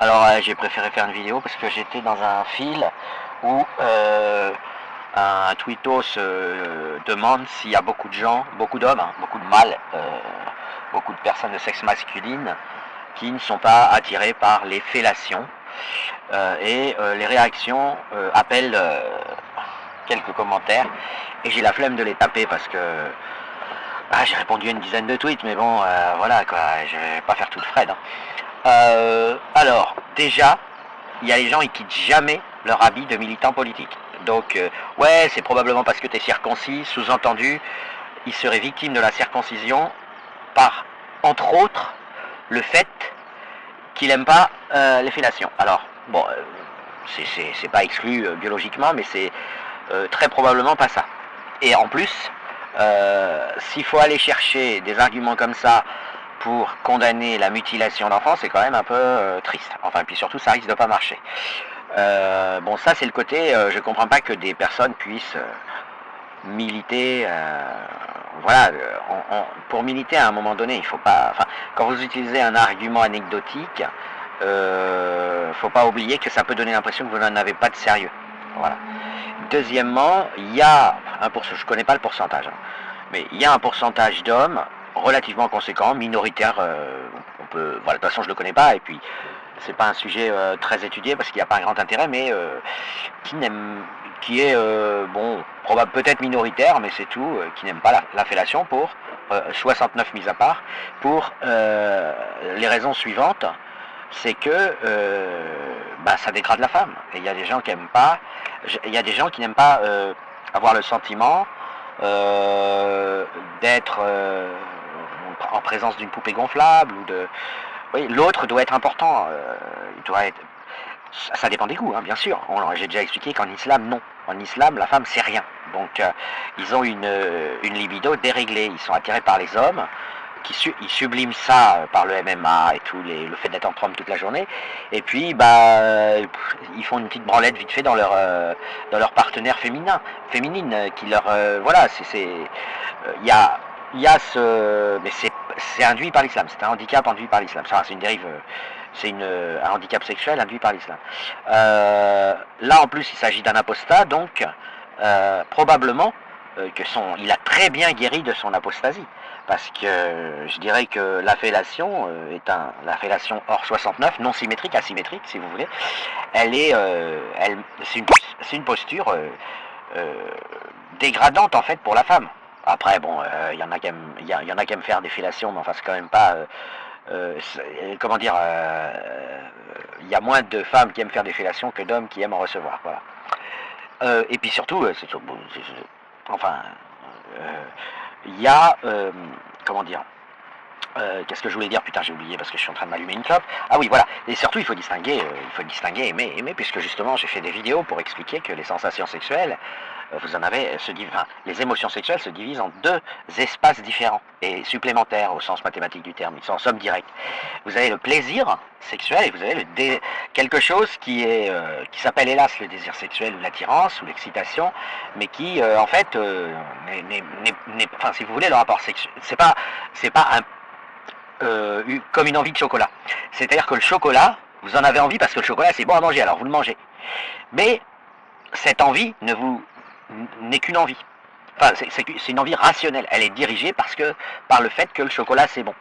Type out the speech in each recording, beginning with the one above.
Alors j'ai préféré faire une vidéo parce que j'étais dans un fil où un tweetos demande s'il y a beaucoup de gens, beaucoup d'hommes, hein, beaucoup de mâles, beaucoup de personnes de sexe masculine qui ne sont pas attirés par les fellations. Les réactions appellent quelques commentaires et j'ai la flemme de les taper parce que j'ai répondu à une dizaine de tweets, mais bon, voilà quoi, je vais pas faire tout le Fred. Hein. Alors, déjà, il y a les gens qui quittent jamais leur habit de militant politique. Donc, ouais, c'est probablement parce que tu es circoncis, sous-entendu, ils seraient victimes de la circoncision par, entre autres, le fait qu'il n'aime pas les fellations. Alors, bon, c'est pas exclu biologiquement, mais c'est très probablement pas ça. Et en plus, s'il faut aller chercher des arguments comme ça pour condamner la mutilation d'enfants, c'est quand même un peu triste. Enfin, puis surtout, ça risque de pas marcher. Bon, ça, c'est le côté, je comprends pas que des personnes puissent militer, voilà, pour militer à un moment donné, il faut pas, enfin, quand vous utilisez un argument anecdotique, faut pas oublier que ça peut donner l'impression que vous n'en avez pas de sérieux. Voilà. Deuxièmement, il y a je connais pas le pourcentage, hein, mais il y a un pourcentage d'hommes relativement conséquent, minoritaire, on peut, voilà, de toute façon je le connais pas, et puis c'est pas un sujet très étudié parce qu'il n'y a pas un grand intérêt, mais qui est bon, probable, peut-être minoritaire, mais c'est tout, qui n'aime pas la fellation pour 69 mis à part, pour les raisons suivantes. C'est que ça dégrade la femme. Et il y a des gens qui n'aiment pas, il y a des gens qui n'aiment pas avoir le sentiment d'être en présence d'une poupée gonflable ou de. Oui, l'autre doit être important. Il doit être. Ça dépend des goûts, hein, bien sûr. J'ai déjà expliqué qu'en islam, non. En islam, la femme, c'est rien. Donc, ils ont une libido déréglée. Ils sont attirés par les hommes. Ils subliment ça par le MMA et tout, le fait d'être en trompe toute la journée. Et puis, ils font une petite branlette vite fait dans leur partenaire féminine, qui leur, voilà, il y a mais c'est induit par l'islam. C'est un handicap induit par l'islam. C'est une dérive. C'est un handicap sexuel induit par l'islam. Là, en plus, il s'agit d'un apostat, donc probablement il a très bien guéri de son apostasie. Parce que je dirais que la fellation la fellation hors 69, non symétrique, asymétrique, si vous voulez, c'est une posture dégradante en fait pour la femme. Après, bon, il y en a qui aiment faire des fellations, mais enfin, c'est quand même pas. Comment dire, il y a moins de femmes qui aiment faire des fellations que d'hommes qui aiment en recevoir. Voilà. Et puis surtout, enfin, il y a, comment dire, qu'est-ce que je voulais dire? Putain, j'ai oublié parce que je suis en train de m'allumer une clope. Ah oui, voilà. Et surtout, il faut distinguer aimer, puisque justement, j'ai fait des vidéos pour expliquer que les sensations sexuelles, les émotions sexuelles se divisent en deux espaces différents et supplémentaires au sens mathématique du terme. Ils sont en somme directe. Vous avez le plaisir sexuel et vous avez quelque chose qui s'appelle hélas le désir sexuel ou l'attirance ou l'excitation, mais qui en fait enfin, si vous voulez, le rapport sexuel, c'est pas comme une envie de chocolat. C'est-à-dire que le chocolat, vous en avez envie parce que le chocolat c'est bon à manger, alors vous le mangez. Mais cette envie n'est qu'une envie. Enfin, c'est une envie rationnelle. Elle est dirigée par le fait que le chocolat c'est bon.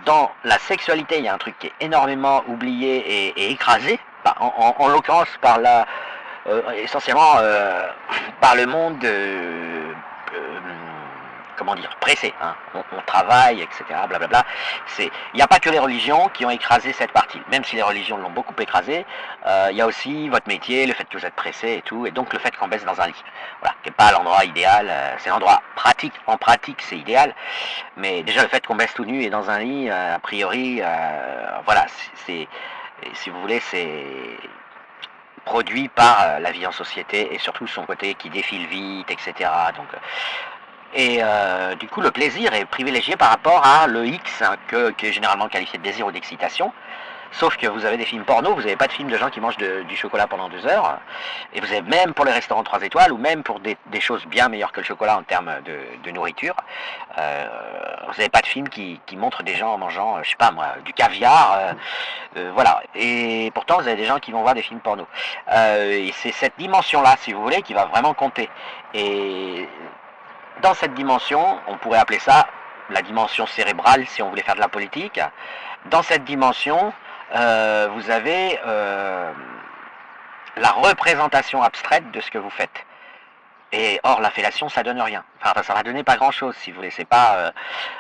Dans la sexualité, il y a un truc qui est énormément oublié et écrasé, en l'occurrence essentiellement par le monde comment dire, pressé, hein. On travaille, etc. Blablabla. Il n'y a pas que les religions qui ont écrasé cette partie. Même si les religions l'ont beaucoup écrasé, il y a aussi votre métier, le fait que vous êtes pressé et tout, et donc le fait qu'on baisse dans un lit. Voilà, qui n'est pas l'endroit idéal, c'est l'endroit pratique. En pratique, c'est idéal, mais déjà le fait qu'on baisse tout nu et dans un lit, a priori, voilà, si vous voulez, c'est produit par la vie en société et surtout son côté qui défile vite, etc. Donc, du coup, le plaisir est privilégié par rapport à le X, hein, qui est généralement qualifié de désir ou d'excitation. Sauf que vous avez des films porno, vous n'avez pas de films de gens qui mangent du chocolat pendant 2 heures. Et vous avez même pour les restaurants 3 étoiles, ou même pour des choses bien meilleures que le chocolat en termes de nourriture, vous n'avez pas de films qui montrent des gens en mangeant, je sais pas moi, du caviar. Voilà. Et pourtant, vous avez des gens qui vont voir des films porno. Et c'est cette dimension-là, si vous voulez, qui va vraiment compter. Et dans cette dimension, on pourrait appeler ça la dimension cérébrale si on voulait faire de la politique. Dans cette dimension, vous avez la représentation abstraite de ce que vous faites. Et or, la fellation, ça donne rien. Enfin, ça va donner pas grand-chose, si vous voulez. C'est pas,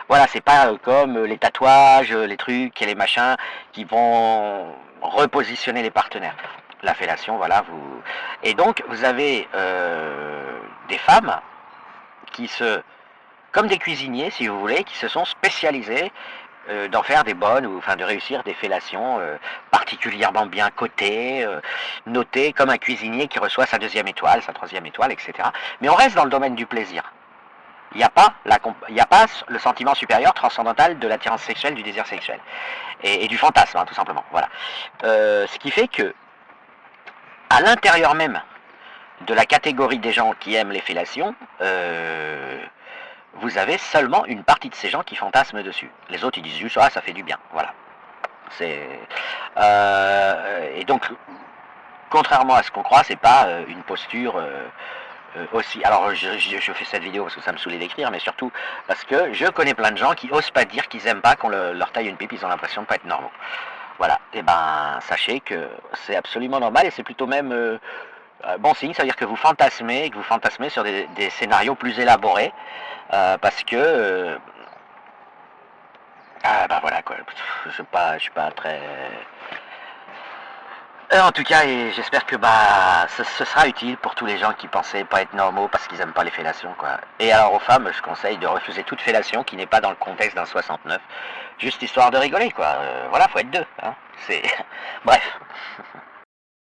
voilà, c'est pas comme les tatouages, les trucs et les machins qui vont repositionner les partenaires. La fellation, voilà, vous. Et donc, vous avez des femmes qui comme des cuisiniers, si vous voulez, qui se sont spécialisés d'en faire des bonnes, ou enfin de réussir des fellations particulièrement bien cotées, notées comme un cuisinier qui reçoit sa 2e étoile, sa 3e étoile, etc. Mais on reste dans le domaine du plaisir. Il n'y a pas le sentiment supérieur transcendantal de l'attirance sexuelle, du désir sexuel et du fantasme, hein, tout simplement. Voilà. Ce qui fait que à l'intérieur même de la catégorie des gens qui aiment les fellations, vous avez seulement une partie de ces gens qui fantasment dessus. Les autres, ils disent juste, ah, ça fait du bien. Voilà. Et donc, contrairement à ce qu'on croit, c'est pas une posture aussi. Alors, je fais cette vidéo parce que ça me saoulait d'écrire, mais surtout parce que je connais plein de gens qui osent pas dire qu'ils aiment pas qu'on leur taille une pipe, ils ont l'impression de pas être normaux. Voilà. Et ben, sachez que c'est absolument normal et c'est plutôt même bon signe, ça veut dire que vous fantasmez, et que vous fantasmez sur des scénarios plus élaborés, parce que bah voilà quoi, je suis pas très. En tout cas, et j'espère que bah ce sera utile pour tous les gens qui pensaient pas être normaux parce qu'ils aiment pas les fellations quoi. Et alors aux femmes, je conseille de refuser toute fellation qui n'est pas dans le contexte d'un 69, juste histoire de rigoler quoi. Voilà, faut être deux. Hein. C'est bref.